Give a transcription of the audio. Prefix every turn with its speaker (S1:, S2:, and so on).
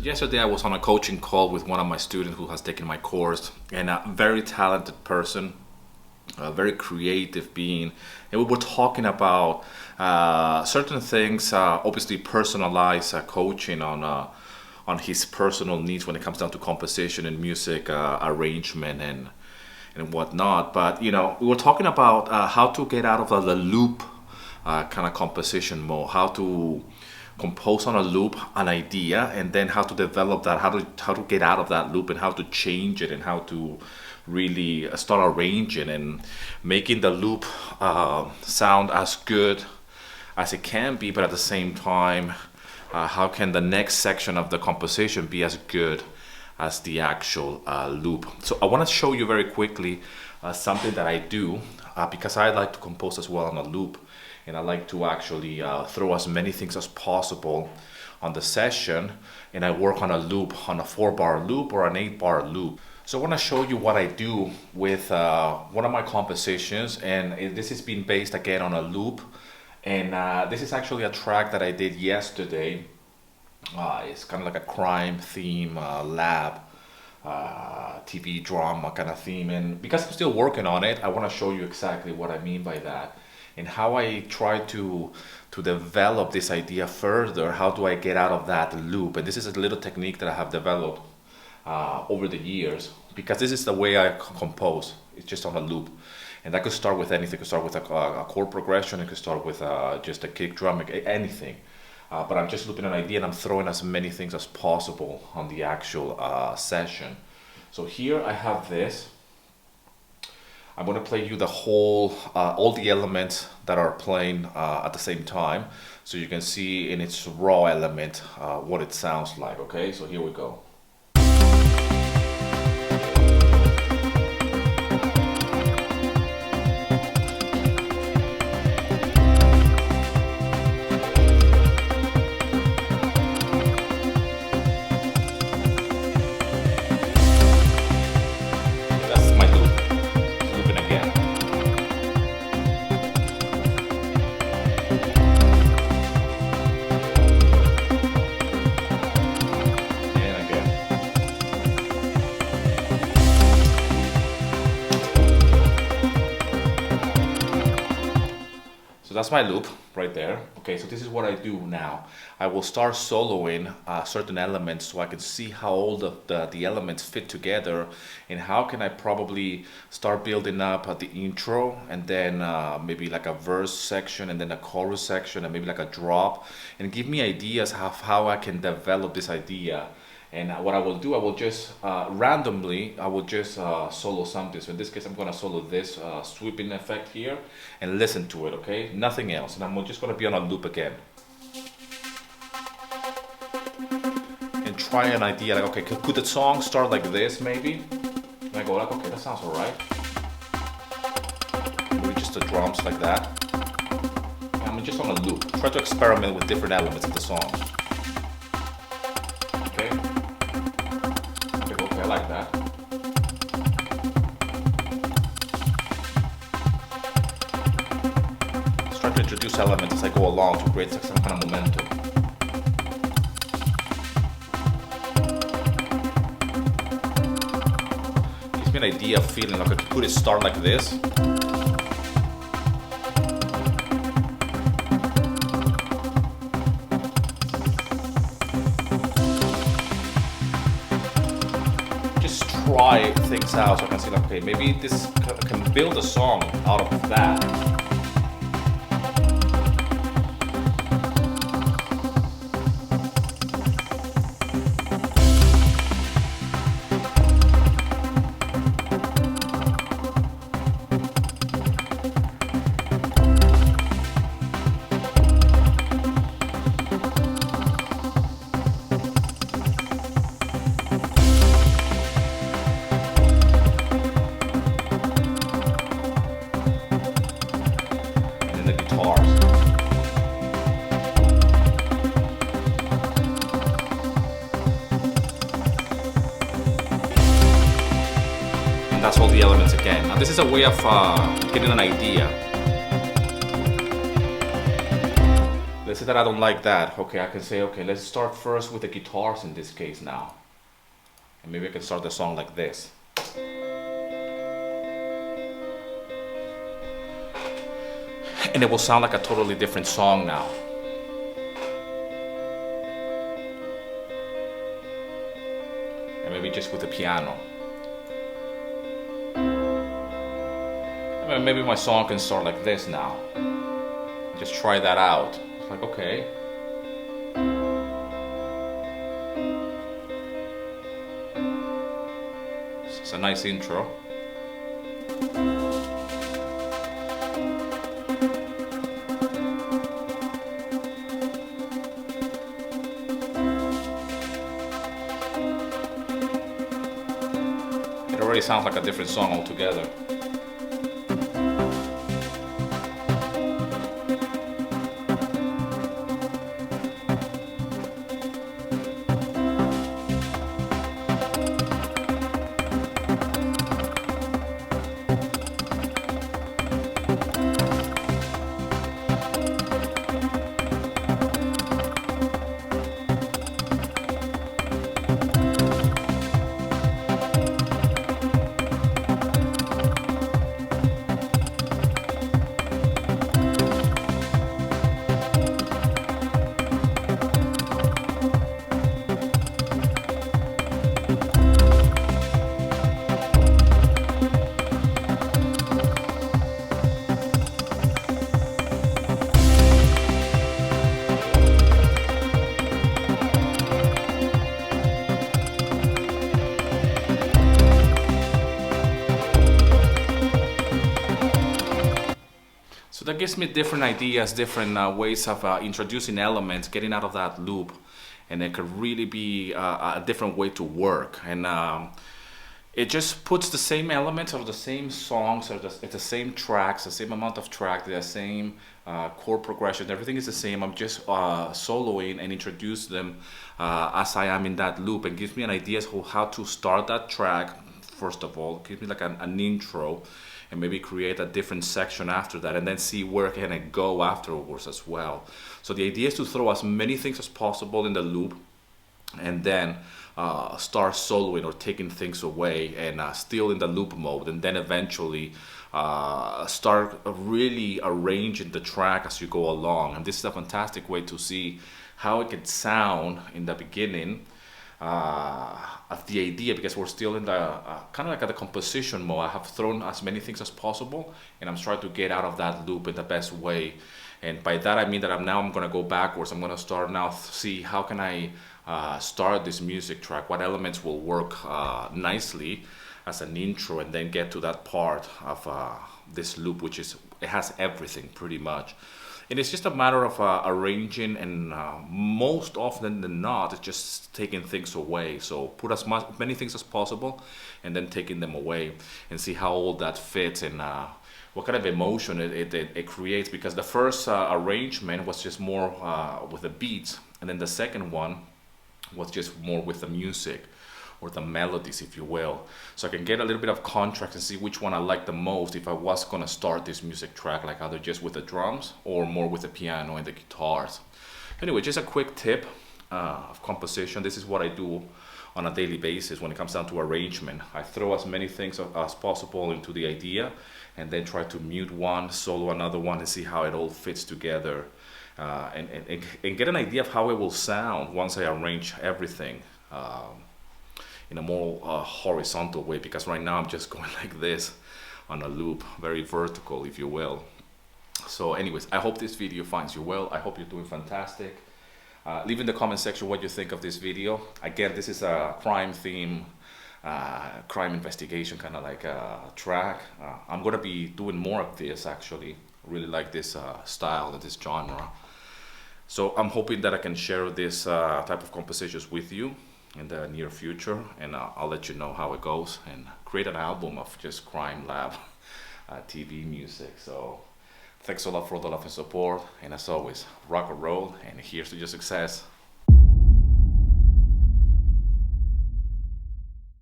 S1: Yesterday I was on a coaching call with one of my students who has taken my course, and a very talented person, a very creative being, and we were talking about certain things, obviously personalized coaching on his personal needs when it comes down to composition and music arrangement and whatnot. But we were talking about how to get out of the loop kind of composition mode, how to compose on a loop an idea, and then how to develop that, how to get out of that loop, and how to change it, and how to really start arranging and making the loop sound as good as it can be, but at the same time, how can the next section of the composition be as good as the actual loop. So I want to show you very quickly something that I do because I like to compose as well on a loop, and I like to actually throw as many things as possible on the session, and I work on a loop, on a 4-bar loop or an 8-bar loop. So I want to show you what I do with one of my compositions, and this is being based again on a loop, and this is actually a track that I did yesterday. It's kind of like a crime theme, lab, TV drama kind of theme, and because I'm still working on it, I want to show you exactly what I mean by that, and how I try to develop this idea further. How do I get out of that loop? And this is a little technique that I have developed over the years, because this is the way I compose. It's just on a loop, and I could start with anything. It could start with a chord progression. It could start with just a kick drum, anything. But I'm just looping an idea, and I'm throwing as many things as possible on the actual session. So here I have this. I'm going to play you the whole, all the elements that are playing at the same time, so you can see in its raw element what it sounds like. Okay, so here we go. That's my loop right there. Okay, so this is what I do now. I will start soloing certain elements, so I can see how all the elements fit together, and how can I probably start building up the intro, and then maybe like a verse section, and then a chorus section, and maybe like a drop, and give me ideas of how I can develop this idea. And what I will do, I will just randomly, I will just solo something. So in this case, I'm going to solo this sweeping effect here, and listen to it, okay? Nothing else. And I'm just going to be on a loop again. And try an idea, like, okay, could the song start like this, maybe? And I go like, okay, that sounds all right. Maybe just the drums like that. And I'm just on a loop. Try to experiment with different elements of the song. I like that. Let's try to introduce elements as I go along to create some kind of momentum. Gives me an idea of feeling like could it start like this? Try things out, so I can see like, okay, maybe this can build a song out of that. That's all the elements again. Now this is a way of getting an idea. let's say that I don't like that. Okay, I can say, okay, let's start first with the guitars in this case now. And maybe I can start the song like this. And it will sound like a totally different song now. And maybe just with the piano. And maybe my song can start like this now. Just try that out. It's like, okay. It's a nice intro. It already sounds like a different song altogether. So that gives me different ideas, different ways of introducing elements, getting out of that loop, and it could really be a different way to work. And it just puts the same elements or the same songs, or it's the same tracks, the same amount of track, the same chord progression, everything is the same. I'm just soloing and introduce them as I am in that loop, and gives me an idea of how to start that track. First of all, gives me like an intro, and maybe create a different section after that, and then see where can I go afterwards as well. So the idea is to throw as many things as possible in the loop, and then start soloing or taking things away, and still in the loop mode, and then eventually start really arranging the track as you go along. And this is a fantastic way to see how it can sound in the beginning of the idea, because we're still in the kind of like at the composition mode. I have thrown as many things as possible, and I'm trying to get out of that loop in the best way. And by that I mean that I'm going to go backwards. I'm going to start now, see how can I start this music track, what elements will work nicely as an intro, and then get to that part of this loop, which is, it has everything pretty much. And it's just a matter of arranging, and most often than not, it's just taking things away. So put as many things as possible, and then taking them away, and see how all that fits, and what kind of emotion it creates. Because the first arrangement was just more with the beats, and then the second one was just more with the music, or the melodies, if you will. So I can get a little bit of contrast and see which one I like the most if I was gonna start this music track, like either just with the drums or more with the piano and the guitars. Anyway, just a quick tip of composition. This is what I do on a daily basis when it comes down to arrangement. I throw as many things as possible into the idea, and then try to mute one, solo another one, and see how it all fits together, and get an idea of how it will sound once I arrange everything in a more horizontal way, because right now I'm just going like this on a loop, very vertical, if you will. So anyways, I hope this video finds you well. I hope you're doing fantastic. Leave in the comment section what you think of this video. Again, this is a crime theme, crime investigation kind of like a track. I'm gonna be doing more of this actually. I really like this style and this genre. So I'm hoping that I can share this type of compositions with you in the near future, and I'll let you know how it goes, and create an album of just Crime Lab TV music. So thanks a lot for all the love and support, and as always, rock and roll, and here's to your success.